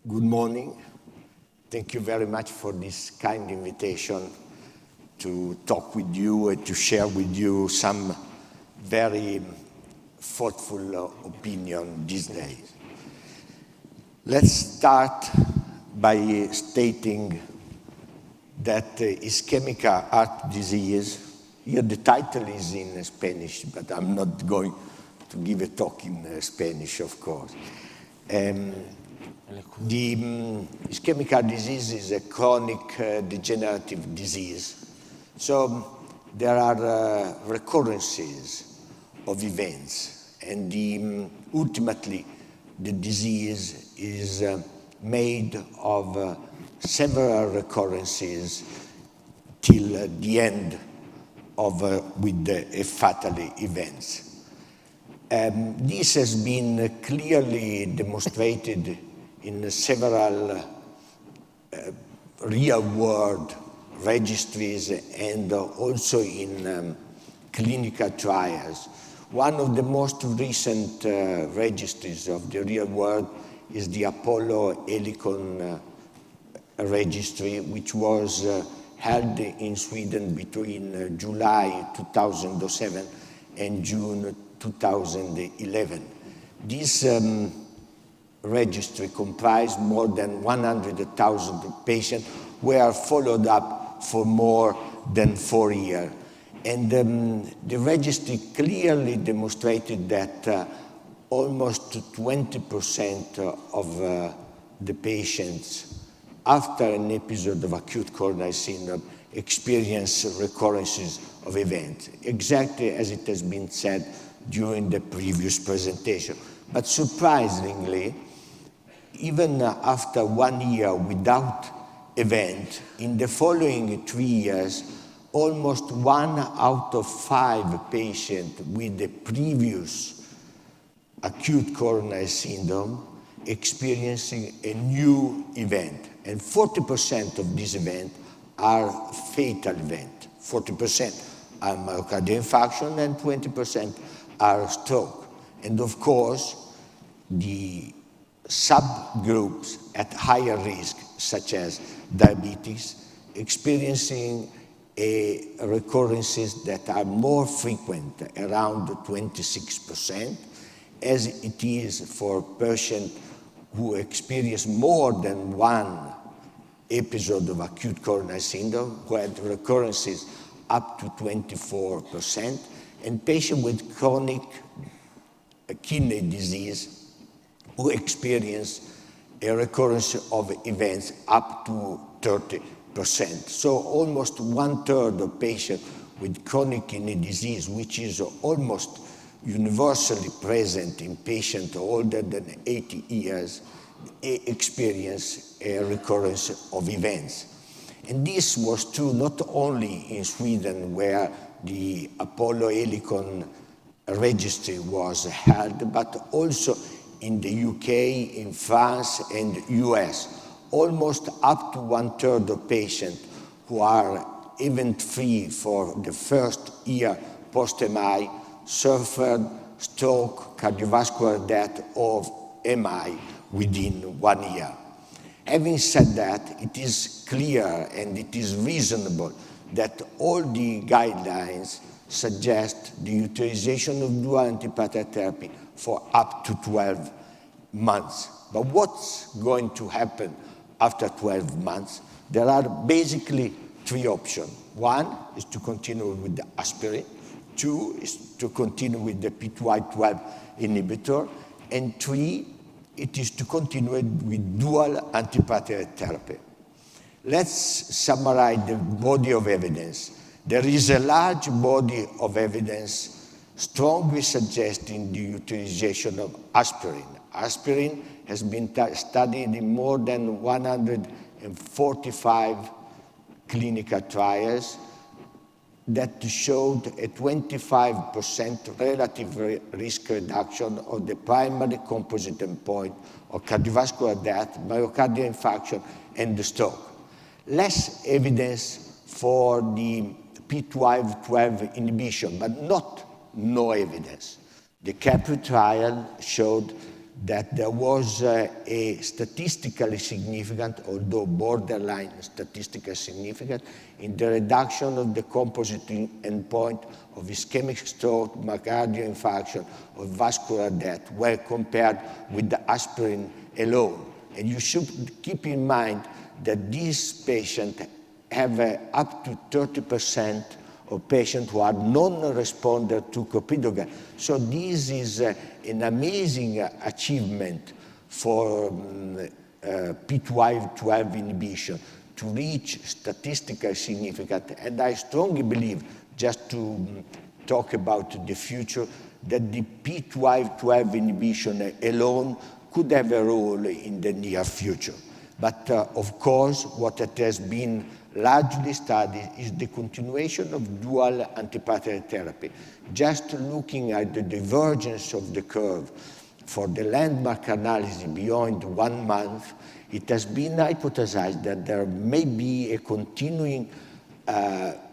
Good morning. Thank you very much for this kind invitation to talk with you and to share with you some very thoughtful opinion these days. Let's start by stating that ischemica heart disease, here the title is in Spanish, but I'm not going to give a talk in Spanish, of course. The ischemic heart disease is a chronic degenerative disease. So there are recurrences of events, and ultimately the disease is made of several recurrences till the end of with a fatal events. This has been clearly demonstrated in several real-world registries and also in clinical trials. One of the most recent registries of the real world is the Apollo Helicon registry, which was held in Sweden between July 2007 and June 2011. This registry comprised more than 100,000 patients who were followed up for more than 4 years. And the registry clearly demonstrated that almost 20% of the patients after an episode of acute coronary syndrome experience recurrences of events, exactly as it has been said during the previous presentation. But surprisingly, even after 1 year without event, in the following 3 years, almost 1 out of 5 patients with the previous acute coronary syndrome experiencing a new event. And 40% of these events are fatal events. 40% are myocardial infarction and 20% are stroke. And of course, the subgroups at higher risk, such as diabetes, experiencing recurrences that are more frequent, around 26%, as it is for patients who experience more than one episode of acute coronary syndrome, who had recurrences up to 24%, and patients with chronic kidney disease who experience a recurrence of events up to 30%. So almost 1/3 of patients with chronic kidney disease, which is almost universally present in patients older than 80 years, experience a recurrence of events. And this was true not only in Sweden, where the Apollo Helicon registry was held, but also in the UK, in France, and US. Almost up to 1/3 of patients who are event-free for the first year post-MI suffered stroke, cardiovascular death, or MI within 1 year. Having said that, it is clear and it is reasonable that all the guidelines suggest the utilization of dual antiplatelet therapy for up to 12 months. But what's going to happen after 12 months? There are basically 3 options. 1 is to continue with the aspirin. 2 is to continue with the P2Y12 inhibitor. And 3, it is to continue with dual antiplatelet therapy. Let's summarize the body of evidence. There is a large body of evidence strongly suggesting the utilization of aspirin. Aspirin has been studied in more than 145 clinical trials that showed a 25% relative risk reduction of the primary composite endpoint of cardiovascular death, myocardial infarction, and stroke. Less evidence for the P2Y12 inhibition, but not no evidence. The Capri trial showed that there was a statistically significant, although borderline statistically significant, in the reduction of the composite endpoint of ischemic stroke, myocardial infarction, or vascular death, when compared with the aspirin alone. And you should keep in mind that these patients have up to 30% of patients who are non-responder to clopidogrel. So this is an amazing achievement for P12 inhibition to reach statistical significance. And I strongly believe, just to talk about the future, that the P12 inhibition alone could have a role in the near future. But of course, what it has been largely studied is the continuation of dual antiplatelet therapy. Just looking at the divergence of the curve for the landmark analysis beyond 1 month, it has been hypothesized that there may be a continuing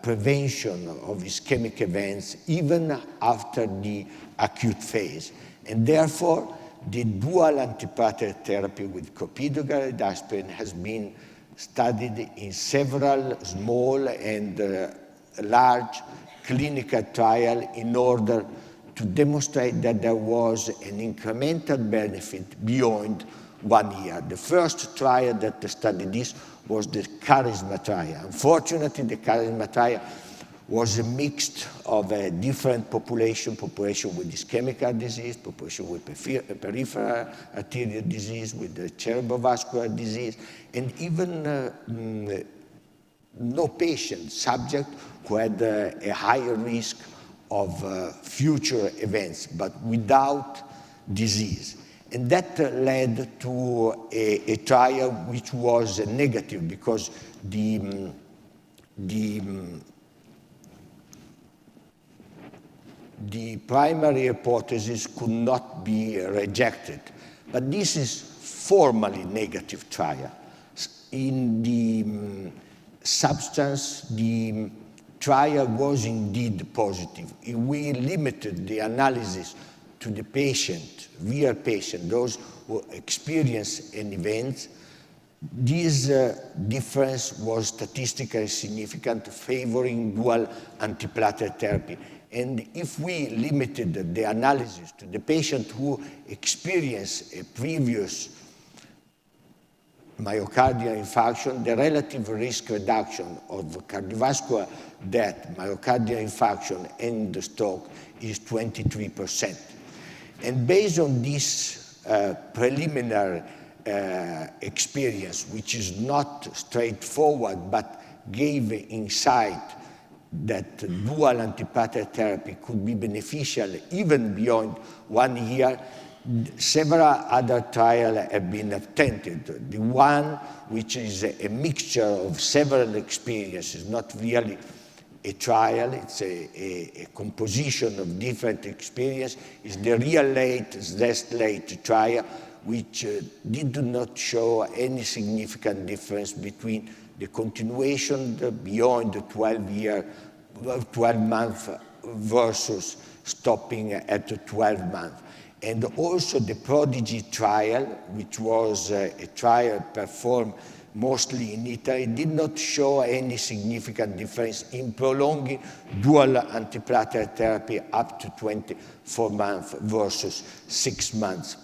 prevention of ischemic events even after the acute phase. And therefore, the dual antiplatelet therapy with clopidogrel and aspirin has been studied in several small and large clinical trials in order to demonstrate that there was an incremental benefit beyond 1 year. The first trial that studied this was the Charisma trial. Unfortunately, the Charisma trial was a mix of a different population with ischemic heart disease, population with peripheral arterial disease, with the cerebrovascular disease, and even no patient subject who had a higher risk of future events, but without disease. And that led to a trial which was negative because the primary hypothesis could not be rejected. But this is formally negative trial. In the substance, the trial was indeed positive. We limited the analysis to the patient, real patient, those who experience an event. This difference was statistically significant, favoring dual antiplatelet therapy. And if we limited the analysis to the patient who experienced a previous myocardial infarction, the relative risk reduction of cardiovascular death, myocardial infarction, and stroke is 23%. And based on this preliminary experience, which is not straightforward, but gave insight that dual antiplatelet therapy could be beneficial even beyond 1 year, several other trials have been attempted. The one which is a mixture of several experiences, not really a trial, it's a composition of different experiences, is the real late trial, which did not show any significant difference between the continuation beyond the 12 months versus stopping at the 12 months. And also the Prodigy trial, which was a trial performed mostly in Italy, did not show any significant difference in prolonging dual antiplatelet therapy up to 24 months versus 6 months.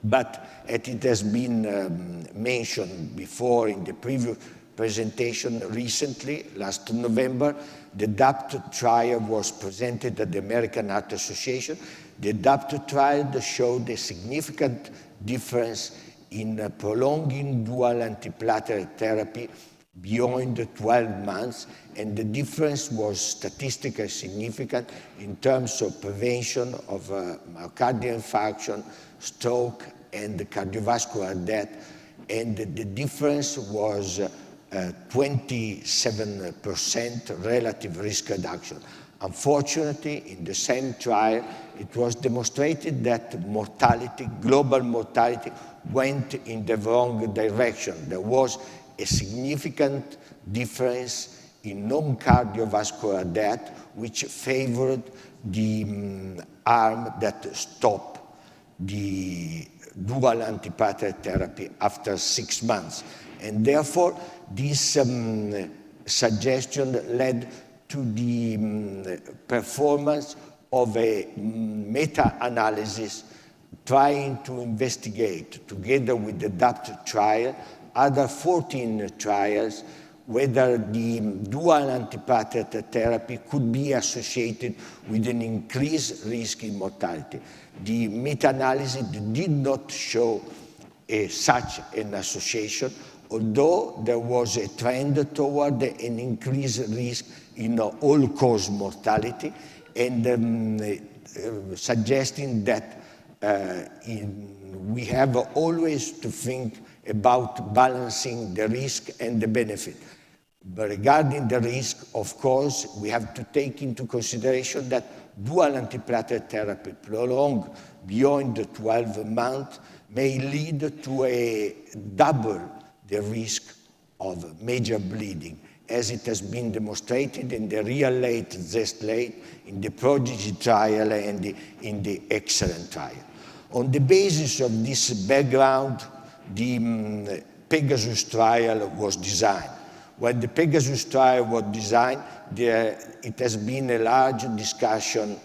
But as it has been mentioned before in the previous presentation recently, last November, the DAPT trial was presented at the American Heart Association. The DAPT trial showed a significant difference in prolonging dual antiplatelet therapy beyond 12 months, and the difference was statistically significant in terms of prevention of myocardial infarction, stroke, and cardiovascular death, and the difference was 27% relative risk reduction. Unfortunately, in the same trial, it was demonstrated that mortality, global mortality, went in the wrong direction. There was a significant difference in non-cardiovascular death, which favored the arm that stopped the dual antiplatelet therapy after 6 months. And therefore, this suggestion led to the performance of a meta-analysis trying to investigate, together with the DAPT trial, other 14 trials, whether the dual antiplatelet therapy could be associated with an increased risk in mortality. The meta-analysis did not show such an association, although there was a trend toward an increased risk in all-cause mortality, and suggesting that we have always to think about balancing the risk and the benefit. But regarding the risk, of course, we have to take into consideration that dual antiplatelet therapy prolonged beyond 12 months may lead to a double the risk of major bleeding, as it has been demonstrated in the real late zest late, in the Prodigy trial, and in the Excellent trial. On the basis of this background, the Pegasus trial was designed. When the Pegasus trial was designed, it has been a large discussion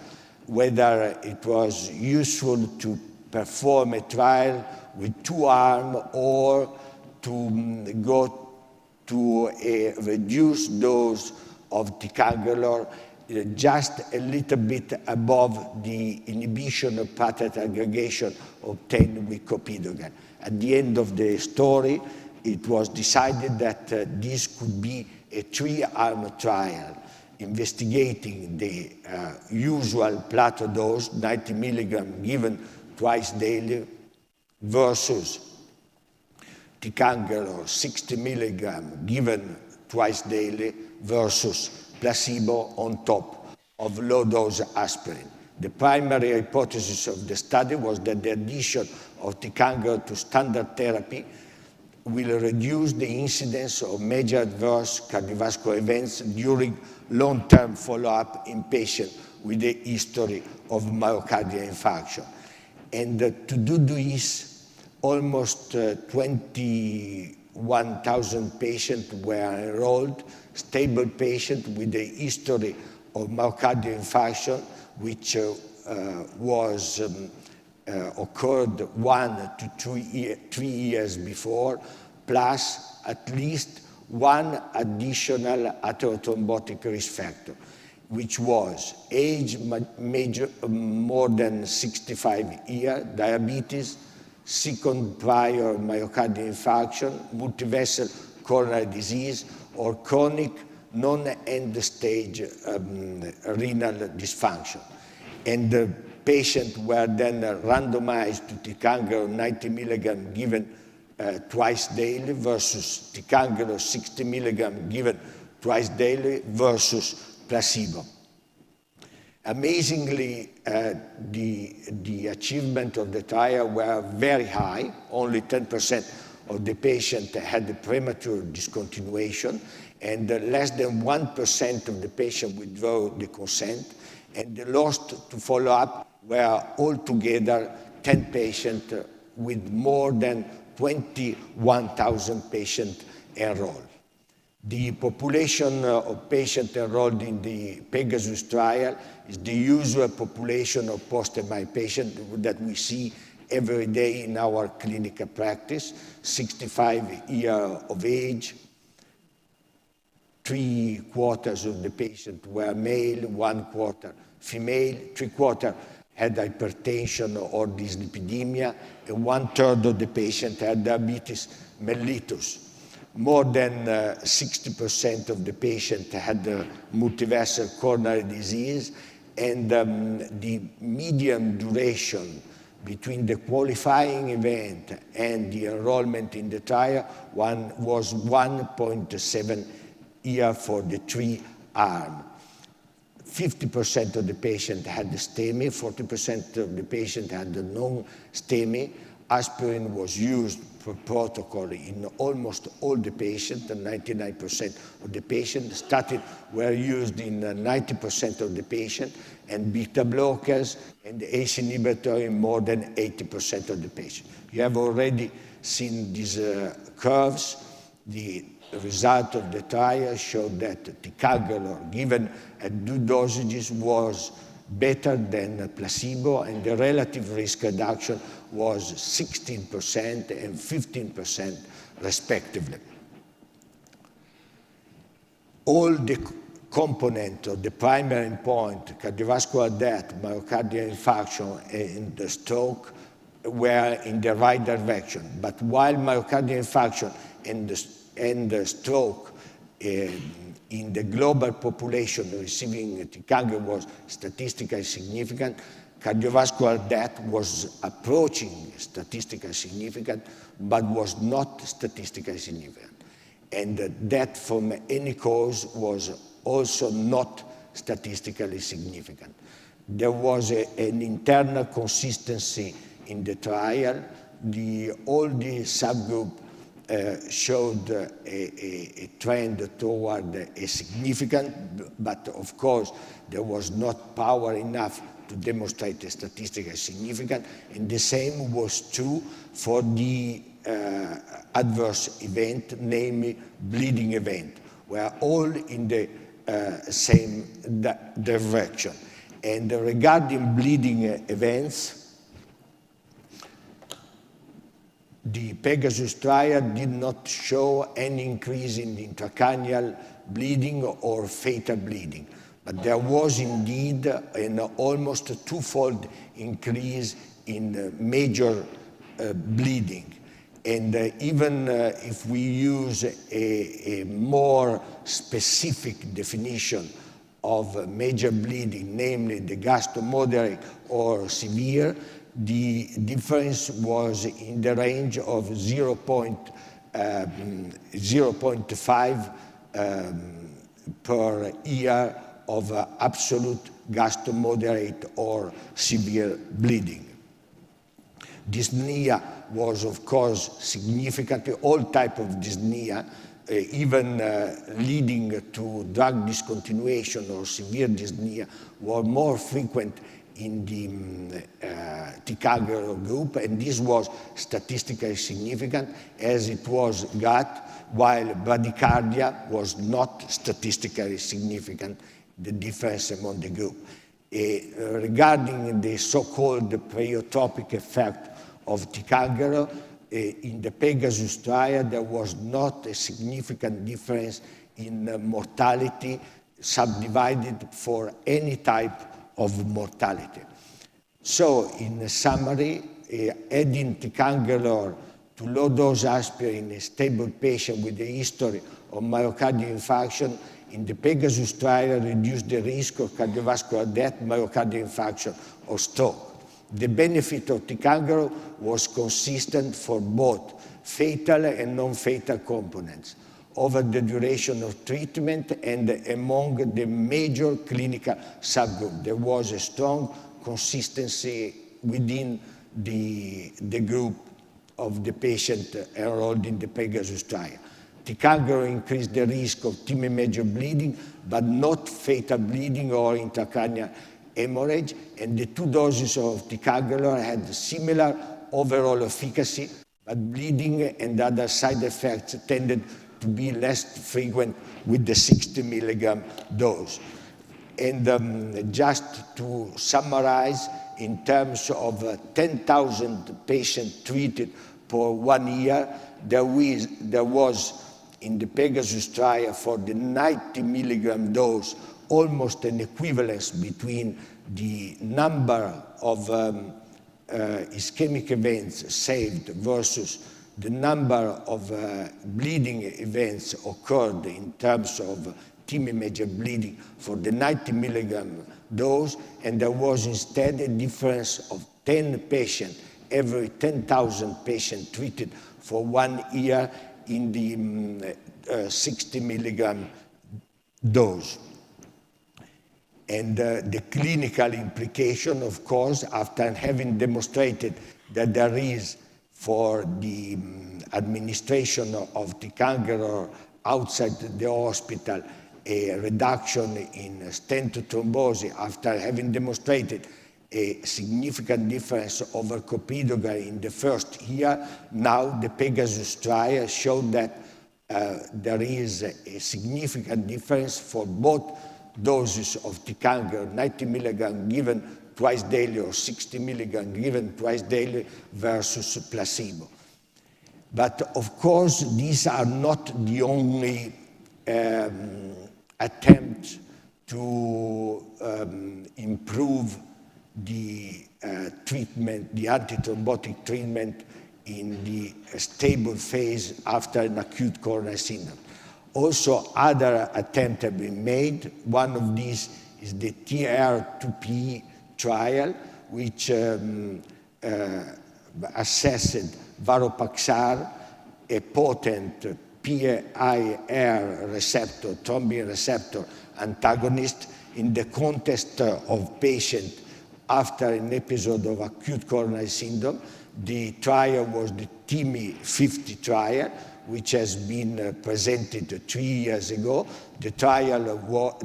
whether it was useful to perform a trial with 2 arms or to go to a reduced dose of ticagrelor, just a little bit above the inhibition of platelet aggregation obtained with clopidogrel. At the end of the story, it was decided that this could be a 3-arm trial investigating the usual plateau dose, 90 milligrams given twice daily, versus ticagrelor 60 milligrams given twice daily versus placebo on top of low-dose aspirin. The primary hypothesis of the study was that the addition of ticagrelor to standard therapy will reduce the incidence of major adverse cardiovascular events during long-term follow-up in patients with a history of myocardial infarction. And to do this, almost 21,000 patients were enrolled, stable patients with a history of myocardial infarction, which occurred 1 to 3 years before, plus at least one additional atherothrombotic risk factor, which was age more than 65 years, diabetes, second prior myocardial infarction, multivessel coronary disease, or chronic non-end-stage renal dysfunction. And the patients were then randomized to ticagrelor 90 milligrams given twice daily versus ticagrelor 60 milligrams given twice daily versus placebo. Amazingly, the achievement of the trial were very high. Only 10% of the patients had a premature discontinuation, and less than 1% of the patients withdrew the consent, and the lost to follow-up were altogether 10 patients with more than 21,000 patients enrolled. The population of patients enrolled in the Pegasus trial is the usual population of post-MI patients that we see every day in our clinical practice, 65 years of age, 3/4 of the patients were male, 1/4 female, 3/4 had hypertension or dyslipidemia, and 1/3 of the patients had diabetes mellitus. More than 60% of the patients had multivessel coronary disease, and the median duration between the qualifying event and the enrollment in the trial was 1.7 years for the 3-arm. 50% of the patients had the STEMI, 40% of the patients had the non-STEMI. aspirin was used per protocol in almost all the patients, 99% of the patients. Statins were used in 90% of the patients, and beta blockers and ACE inhibitor in more than 80% of the patients. You have already seen these curves. The result of the trial showed that ticagrelor given at 2 dosages was better than placebo, and the relative risk reduction was 16% and 15% respectively. All the components of the primary endpoint, cardiovascular death, myocardial infarction, and the stroke, were in the right direction. But while myocardial infarction and the stroke in the global population receiving ticagrelor was statistically significant, cardiovascular death was approaching statistically significant, but was not statistically significant. And death from any cause was also not statistically significant. There was an internal consistency in the trial. All the subgroup showed a trend toward a significant, but of course there was not power enough to demonstrate a statistically significant, and the same was true for the adverse event, namely bleeding event, were all in the same direction. And regarding bleeding events, the Pegasus trial did not show any increase in intracranial bleeding or fatal bleeding, but there was indeed an almost twofold increase in major bleeding. And even if we use a more specific definition of major bleeding, namely the gastromoderate or severe, the difference was in the range of 0.5 per year of absolute gastromoderate or severe bleeding. Dyspnea was, of course, significant. All types of dyspnea, even leading to drug discontinuation or severe dyspnea, were more frequent in the ticagrelor group, and this was statistically significant as it was gut, while bradycardia was not statistically significant, the difference among the group. Regarding the so-called pleiotropic effect of ticagrelor, in the Pegasus trial, there was not a significant difference in mortality subdivided for any type of mortality. So, in summary, adding ticagrelor to low-dose aspirin in a stable patient with a history of myocardial infarction in the Pegasus trial reduced the risk of cardiovascular death, myocardial infarction, or stroke. The benefit of ticagrelor was consistent for both fatal and non-fatal components over the duration of treatment and among the major clinical subgroups. There was a strong consistency within the group of the patient enrolled in the Pegasus trial. Ticagrelor increased the risk of TIMI major bleeding, but not fatal bleeding or intracranial hemorrhage, and the 2 doses of ticagrelor had similar overall efficacy, but bleeding and other side effects tended to be less frequent with the 60 milligram dose. And just to summarize, in terms of 10,000 patients treated for 1 year, there was in the Pegasus trial for the 90 milligram dose almost an equivalence between the number of ischemic events saved versus the number of bleeding events occurred in terms of TIMI major bleeding for the 90 milligram dose, and there was instead a difference of 10 patients every 10,000 patients treated for 1 year in the 60 milligram dose. And the clinical implication, of course, after having demonstrated that there is for the administration of ticagrelor outside the hospital, a reduction in stent thrombosis after having demonstrated a significant difference over clopidogrel in the first year. Now the Pegasus trial showed that there is a significant difference for both doses of ticagrelor, 90 milligram given twice daily or 60 milligram given twice daily versus placebo. But of course, these are not the only attempts to improve the treatment, the antithrombotic treatment in the stable phase after an acute coronary syndrome. Also, other attempts have been made. One of these is the TR2P trial, which assessed varopaxar, a potent PIR receptor, thrombin receptor antagonist, in the context of patients after an episode of acute coronary syndrome. The trial was the TIMI-50 trial, which has been presented 3 years ago. The trial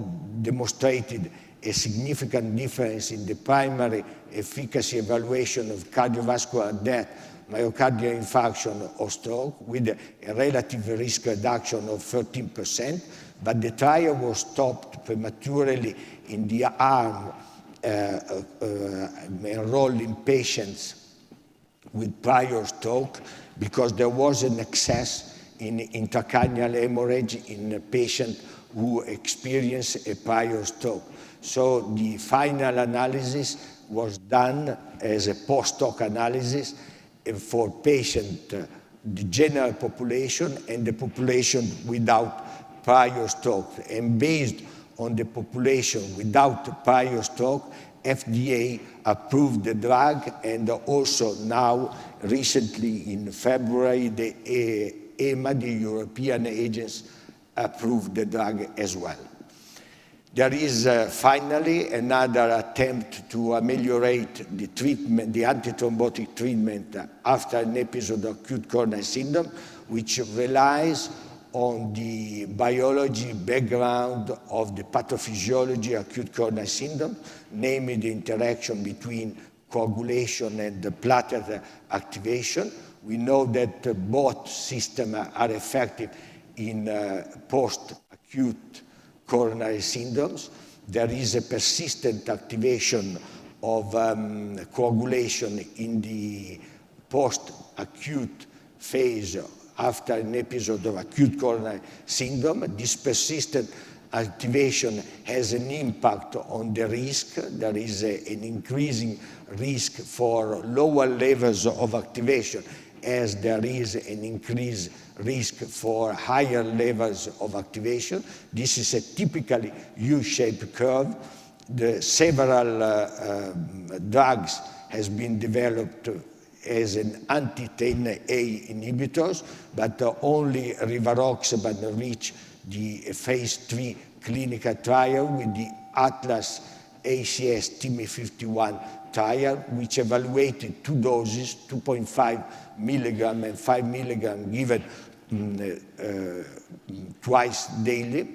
demonstrated a significant difference in the primary efficacy evaluation of cardiovascular death, myocardial infarction or stroke, with a relative risk reduction of 13%, but the trial was stopped prematurely in the arm enrolling patients with prior stroke because there was an excess in intracranial hemorrhage in a patient who experienced a prior stroke. So the final analysis was done as a post-hoc analysis for patient, the general population and the population without prior stroke. And based on the population without prior stroke, FDA approved the drug, and also now, recently in February, the EMA, the European agency, approved the drug as well. There is finally another attempt to ameliorate the treatment, the antithrombotic treatment after an episode of acute coronary syndrome, which relies on the biology background of the pathophysiology of acute coronary syndrome, namely the interaction between coagulation and the platelet activation. We know that both systems are effective in post-acute coronary syndromes. There is a persistent activation of coagulation in the post-acute phase after an episode of acute coronary syndrome. This persistent activation has an impact on the risk. There is an increasing risk for lower levels of activation, as there is an increased risk for higher levels of activation. This is a typically U-shaped curve. Several drugs has been developed as an anti-10A inhibitors, but only rivaroxaban reached the phase 3 clinical trial with the Atlas ACS TIMI-51 trial, which evaluated two doses, 2.5 milligram and 5 milligram given twice daily.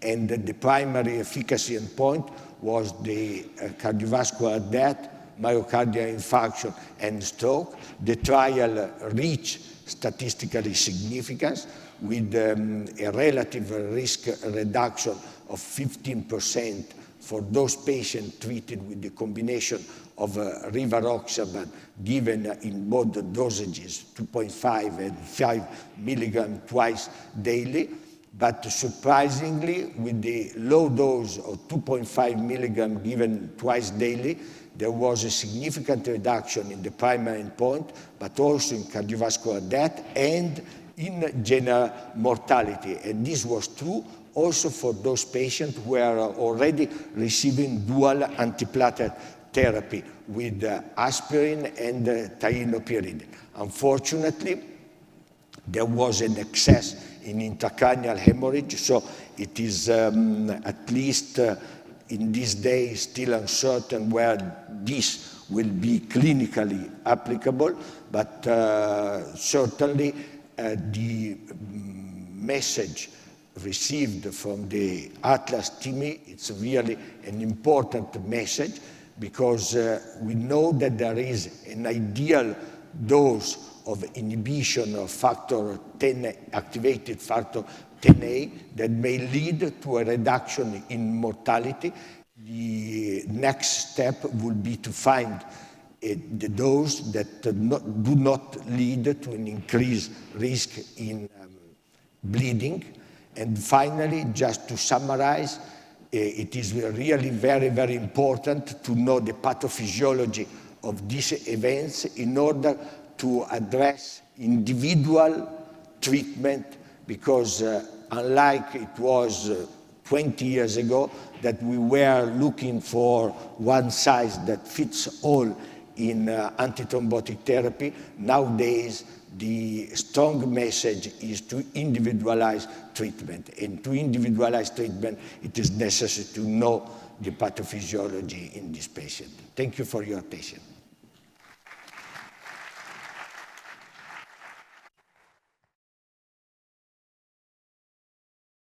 And the primary efficacy endpoint was the cardiovascular death, myocardial infarction, and stroke. The trial reached statistical significance with a relative risk reduction of 15% for those patients treated with the combination of rivaroxaban given in both dosages, 2.5 and 5 milligram twice daily. But surprisingly, with the low dose of 2.5 milligram given twice daily, there was a significant reduction in the primary endpoint, but also in cardiovascular death and in general mortality. And this was true also for those patients who were already receiving dual antiplatelet therapy with aspirin and thienopyridine. Unfortunately, there was an excess in intracranial hemorrhage, so it is at least in these days still uncertain where this will be clinically applicable, but certainly the message received from the Atlas team, it's really an important message, because we know that there is an ideal dose of inhibition of factor 10, activated factor 10A, that may lead to a reduction in mortality. The next step will be to find the dose that do not lead to an increased risk in bleeding. And finally, just to summarize, it is really very, very important to know the pathophysiology of these events in order to address individual treatment, because unlike it was 20 years ago, that we were looking for one size that fits all in antithrombotic therapy, nowadays the strong message is to individualize treatment. And to individualize treatment, it is necessary to know the pathophysiology in this patient. Thank you for your attention.